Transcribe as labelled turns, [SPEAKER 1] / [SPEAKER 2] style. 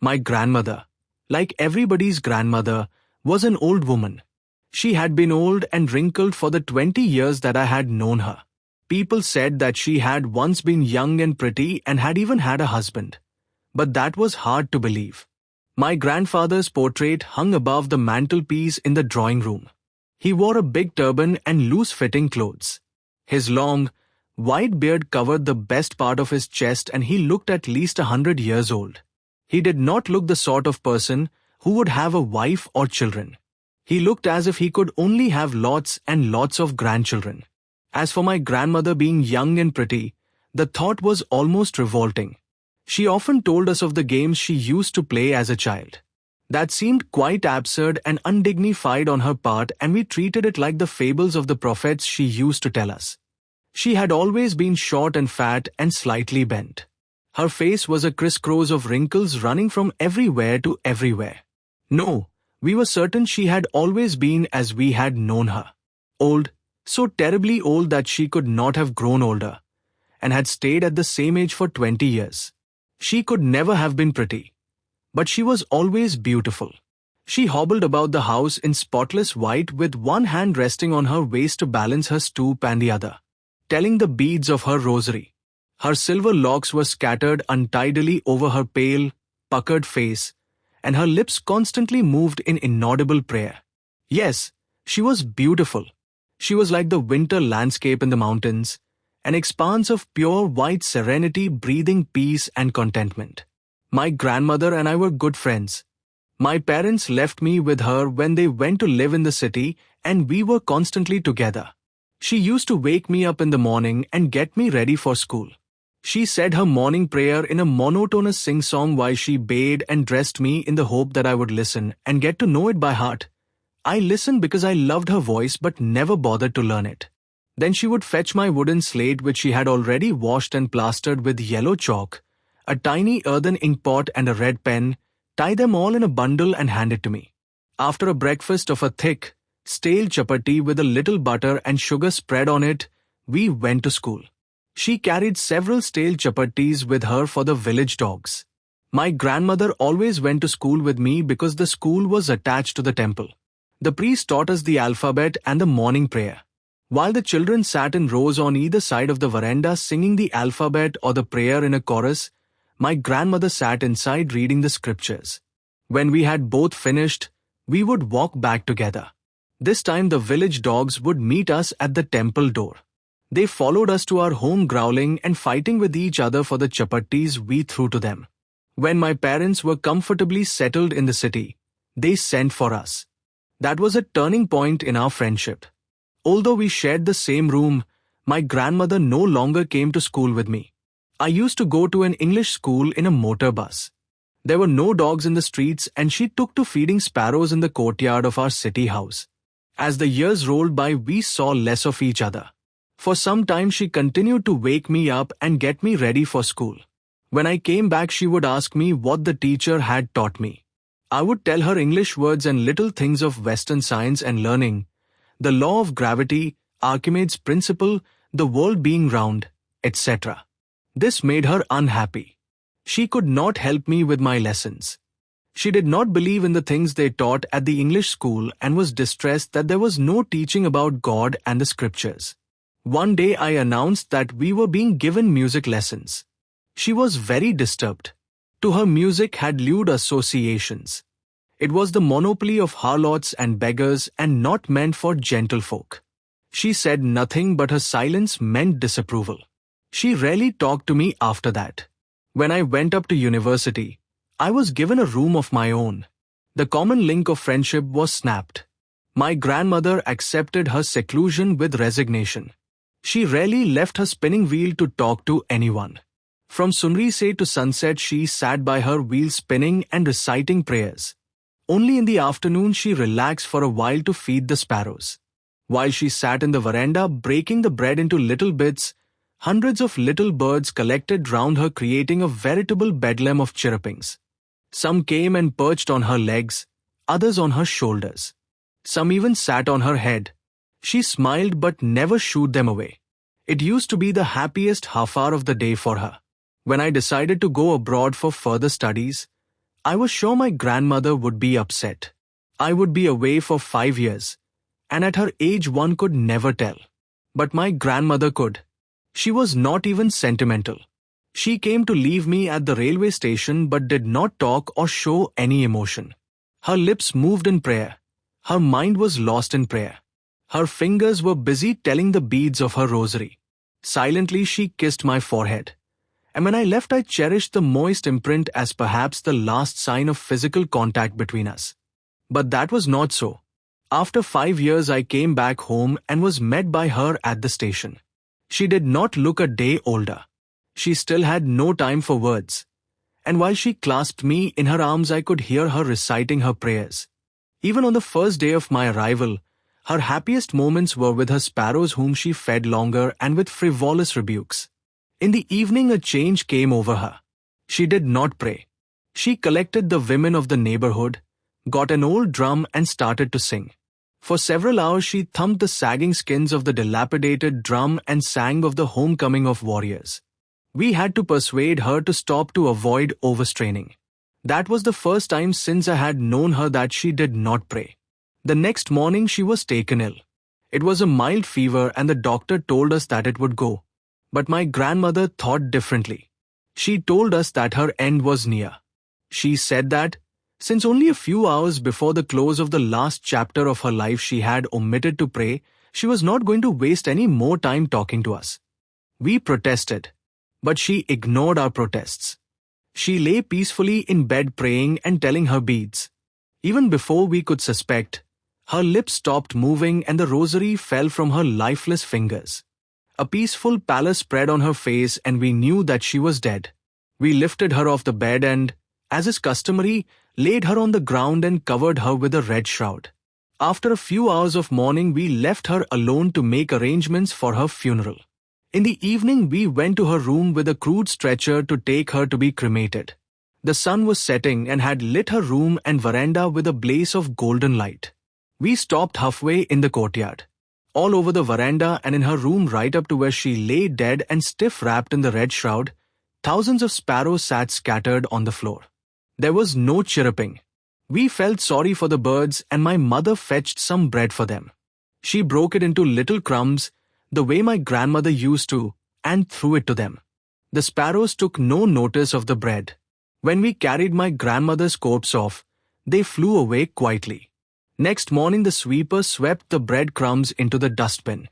[SPEAKER 1] My grandmother, like everybody's grandmother, was an old woman. She had been old and wrinkled for the 20 years that I had known her. People said that she had once been young and pretty and had even had a husband. But that was hard to believe. My grandfather's portrait hung above the mantelpiece in the drawing room. He wore a big turban and loose-fitting clothes. His long, white beard covered the best part of his chest and he looked at least 100 years old. He did not look the sort of person who would have a wife or children. He looked as if he could only have lots and lots of grandchildren. As for my grandmother being young and pretty, the thought was almost revolting. She often told us of the games she used to play as a child. That seemed quite absurd and undignified on her part, and we treated it like the fables of the prophets she used to tell us. She had always been short and fat and slightly bent. Her face was a crisscross of wrinkles running from everywhere to everywhere. No, we were certain she had always been as we had known her. Old, so terribly old that she could not have grown older, and had stayed at the same age for 20 years. She could never have been pretty, but she was always beautiful. She hobbled about the house in spotless white with one hand resting on her waist to balance her stoop and the other, telling the beads of her rosary. Her silver locks were scattered untidily over her pale, puckered face, and her lips constantly moved in inaudible prayer. Yes, she was beautiful. She was like the winter landscape in the mountains, an expanse of pure white serenity breathing peace and contentment. My grandmother and I were good friends. My parents left me with her when they went to live in the city, and we were constantly together. She used to wake me up in the morning and get me ready for school. She said her morning prayer in a monotonous sing-song while she bathed and dressed me in the hope that I would listen and get to know it by heart. I listened because I loved her voice but never bothered to learn it. Then she would fetch my wooden slate which she had already washed and plastered with yellow chalk, a tiny earthen inkpot and a red pen, tie them all in a bundle and hand it to me. After a breakfast of a thick, stale chapati with a little butter and sugar spread on it, we went to school. She carried several stale chapatis with her for the village dogs. My grandmother always went to school with me because the school was attached to the temple. The priest taught us the alphabet and the morning prayer. While the children sat in rows on either side of the veranda singing the alphabet or the prayer in a chorus, my grandmother sat inside reading the scriptures. When we had both finished, we would walk back together. This time the village dogs would meet us at the temple door. They followed us to our home growling and fighting with each other for the chapatis we threw to them. When my parents were comfortably settled in the city, they sent for us. That was a turning point in our friendship. Although we shared the same room, my grandmother no longer came to school with me. I used to go to an English school in a motor bus. There were no dogs in the streets and she took to feeding sparrows in the courtyard of our city house. As the years rolled by, we saw less of each other. For some time she continued to wake me up and get me ready for school. When I came back she would ask me what the teacher had taught me. I would tell her English words and little things of Western science and learning, the law of gravity, Archimedes' principle, the world being round, etc. This made her unhappy. She could not help me with my lessons. She did not believe in the things they taught at the English school and was distressed that there was no teaching about God and the scriptures. One day I announced that we were being given music lessons. She was very disturbed. To her, music had lewd associations. It was the monopoly of harlots and beggars and not meant for gentlefolk. She said nothing, but her silence meant disapproval. She rarely talked to me after that. When I went up to university, I was given a room of my own. The common link of friendship was snapped. My grandmother accepted her seclusion with resignation. She rarely left her spinning wheel to talk to anyone. From sunrise to sunset she sat by her wheel spinning and reciting prayers. Only in the afternoon she relaxed for a while to feed the sparrows. While she sat in the veranda breaking the bread into little bits, hundreds of little birds collected round her creating a veritable bedlam of chirrupings. Some came and perched on her legs, others on her shoulders. Some even sat on her head. She smiled but never shooed them away. It used to be the happiest half hour of the day for her. When I decided to go abroad for further studies, I was sure my grandmother would be upset. I would be away for 5 years, and at her age one could never tell. But my grandmother could. She was not even sentimental. She came to leave me at the railway station but did not talk or show any emotion. Her lips moved in prayer. Her mind was lost in prayer. Her fingers were busy telling the beads of her rosary. Silently she kissed my forehead. And when I left, I cherished the moist imprint as perhaps the last sign of physical contact between us. But that was not so. After 5 years, I came back home and was met by her at the station. She did not look a day older. She still had no time for words. And while she clasped me in her arms, I could hear her reciting her prayers. Even on the first day of my arrival, her happiest moments were with her sparrows whom she fed longer and with frivolous rebukes. In the evening, a change came over her. She did not pray. She collected the women of the neighborhood, got an old drum and started to sing. For several hours she thumped the sagging skins of the dilapidated drum and sang of the homecoming of warriors. We had to persuade her to stop to avoid overstraining. That was the first time since I had known her that she did not pray. The next morning she was taken ill. It was a mild fever and the doctor told us that it would go. But my grandmother thought differently. She told us that her end was near. She said that, since only a few hours before the close of the last chapter of her life she had omitted to pray, she was not going to waste any more time talking to us. We protested, but she ignored our protests. She lay peacefully in bed praying and telling her beads. Even before we could suspect, her lips stopped moving and the rosary fell from her lifeless fingers. A peaceful pallor spread on her face and we knew that she was dead. We lifted her off the bed and, as is customary, laid her on the ground and covered her with a red shroud. After a few hours of mourning, we left her alone to make arrangements for her funeral. In the evening, we went to her room with a crude stretcher to take her to be cremated. The sun was setting and had lit her room and veranda with a blaze of golden light. We stopped halfway in the courtyard. All over the veranda and in her room right up to where she lay dead and stiff-wrapped in the red shroud, thousands of sparrows sat scattered on the floor. There was no chirruping. We felt sorry for the birds and my mother fetched some bread for them. She broke it into little crumbs, the way my grandmother used to, and threw it to them. The sparrows took no notice of the bread. When we carried my grandmother's corpse off, they flew away quietly. Next morning the sweeper swept the bread crumbs into the dustbin.